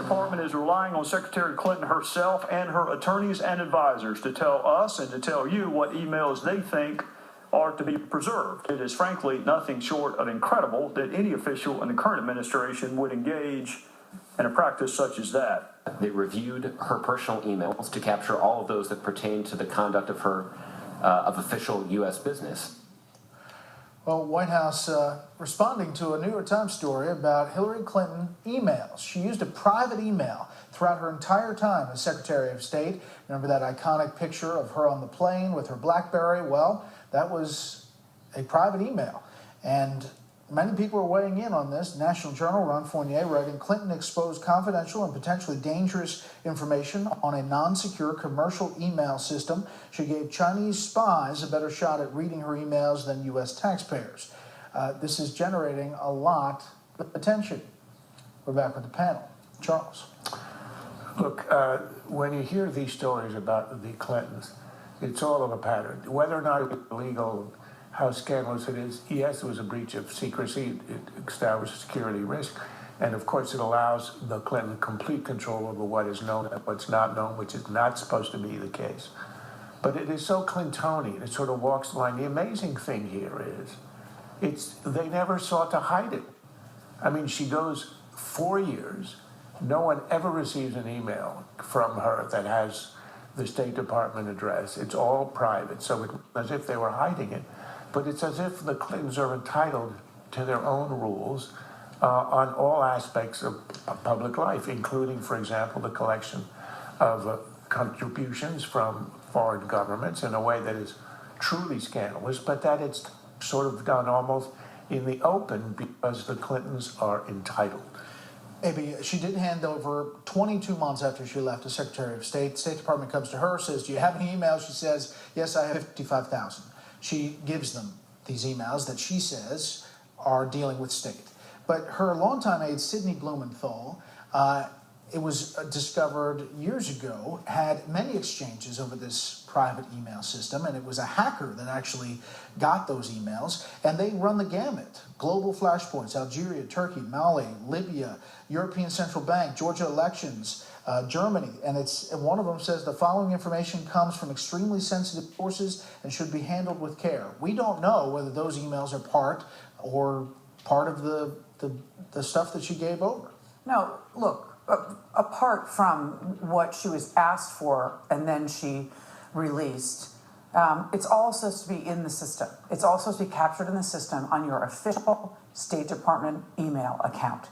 Department is relying on Secretary Clinton herself and her attorneys and advisors to tell us and to tell you what emails they think are to be preserved. It is frankly nothing short of incredible that any official in the current administration would engage in a practice such as that. They reviewed her personal emails to capture all of those that pertain to the conduct of her of official U.S. business. Well, White House responding to a New York Times story about Hillary Clinton emails. She used a private email throughout her entire time as Secretary of State. Remember that iconic picture of her on the plane with her BlackBerry? Well, that was a private email. And many people are weighing in on this. National Journal, Ron Fournier, writing, Clinton exposed confidential and potentially dangerous information on a non-secure commercial email system. She gave Chinese spies a better shot at reading her emails than U.S. taxpayers. This is generating a lot of attention. We're back with the panel. Charles. Look, when you hear these stories about the Clintons, it's all of a pattern. Whether or not it's legal, how scandalous it is, yes, it was a breach of secrecy. It established a security risk. And, of course, it allows the Clinton complete control over what is known and what's not known, which is not supposed to be the case. But it is so Clintonian. It sort of walks the line. The amazing thing here is they never sought to hide it. I mean, she goes 4 years. No one ever receives an email from her that has the State Department address. It's all private, so it's as if they were hiding it. But it's as if the Clintons are entitled to their own rules on all aspects of public life, including, for example, the collection of contributions from foreign governments in a way that is truly scandalous, but that it's sort of done almost in the open because the Clintons are entitled. Maybe she did hand over 22 months after she left as Secretary of State. State Department comes to her, says, do you have any emails? She says, yes, I have 55,000. She gives them these emails that she says are dealing with state. But her longtime aide, Sidney Blumenthal, it was discovered years ago, had many exchanges over this private email system, and it was a hacker that actually got those emails, and they run the gamut. Global flashpoints, Algeria, Turkey, Mali, Libya, European Central Bank, Georgia elections, Germany, and one of them says the following information comes from extremely sensitive sources and should be handled with care. We don't know whether those emails are part of the stuff that she gave over. No, look, apart from what she was asked for and then she released, it's all supposed to be in the system. It's all supposed to be captured in the system on your official State Department email account.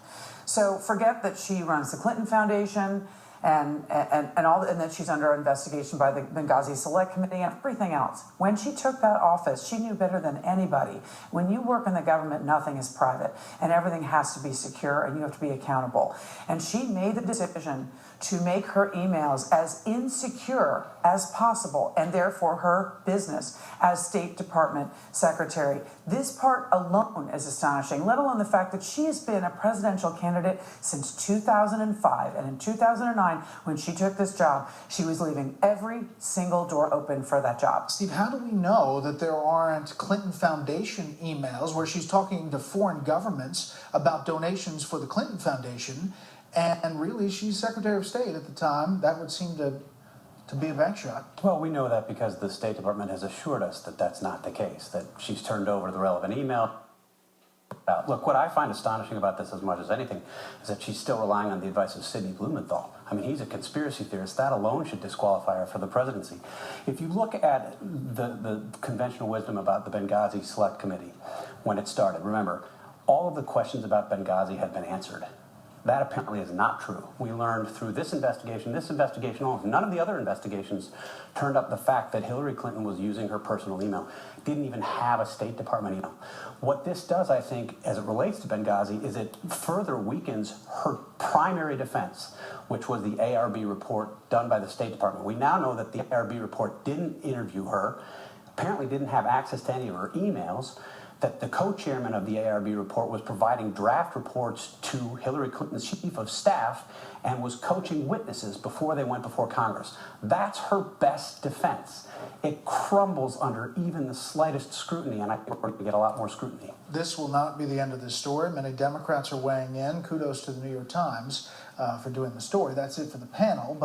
So forget that she runs the Clinton Foundation and that she's under investigation by the Benghazi Select Committee and everything else. When she took that office, she knew better than anybody. When you work in the government, nothing is private, and everything has to be secure, and you have to be accountable. And she made the decision to make her emails as insecure as possible, and therefore her business as State Department Secretary. This part alone is astonishing, let alone the fact that she has been a presidential candidate since 2005, and in 2009, when she took this job, she was leaving every single door open for that job. Steve, how do we know that there aren't Clinton Foundation emails where she's talking to foreign governments about donations for the Clinton Foundation? And really, she's Secretary of State at the time. That would seem to be a bank shot. Well, we know that because the State Department has assured us that that's not the case, that she's turned over the relevant email. Look, what I find astonishing about this as much as anything is that she's still relying on the advice of Sidney Blumenthal. I mean, he's a conspiracy theorist. That alone should disqualify her for the presidency. If you look at the conventional wisdom about the Benghazi Select Committee when it started, remember, all of the questions about Benghazi had been answered. That apparently is not true. We learned through this investigation only, none of the other investigations turned up the fact that Hillary Clinton was using her personal email, didn't even have a State Department email. What this does, I think, as it relates to Benghazi, is it further weakens her primary defense, which was the ARB report done by the State Department. We now know that the ARB report didn't interview her, apparently didn't have access to any of her emails, that the co-chairman of the ARB report was providing draft reports to Hillary Clinton's chief of staff and was coaching witnesses before they went before Congress. That's her best defense. It crumbles under even the slightest scrutiny, and I think we're going to get a lot more scrutiny. This will not be the end of this story. Many Democrats are weighing in. Kudos to the New York Times for doing the story. That's it for the panel.